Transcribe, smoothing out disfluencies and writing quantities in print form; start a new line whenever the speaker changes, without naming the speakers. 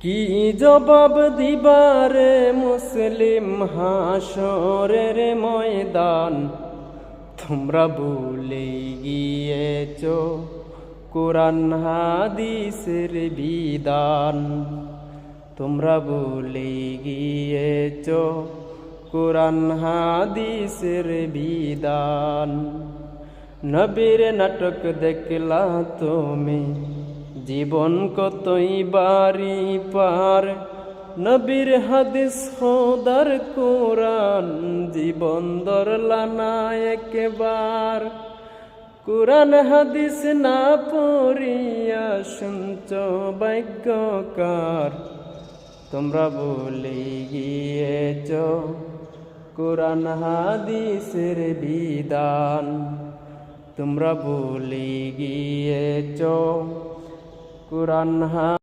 কি জবাব দিবারে মুসলিম হাসরের ময়দান, তোমরা ভুলে গিয়েছ কোরআন হাদিসের বিধান। তোমরা ভুলে গিয়েছ কোরআন হাদিসের বিধান। নবীর নাটক দেখলা তুমি, জীবন কতই বাড়ি পার। নবীর হাদিস খোদার কোরআন, জীবন ধরলা না একবার। কোরআন হাদিস না পড়িয়া শুনছ ভাগ্যকার। তোমরা ভুলে গিয়েছ কোরআন হাদিসের বিধান। তোমরা ভুলে গিয়েছ কোরআন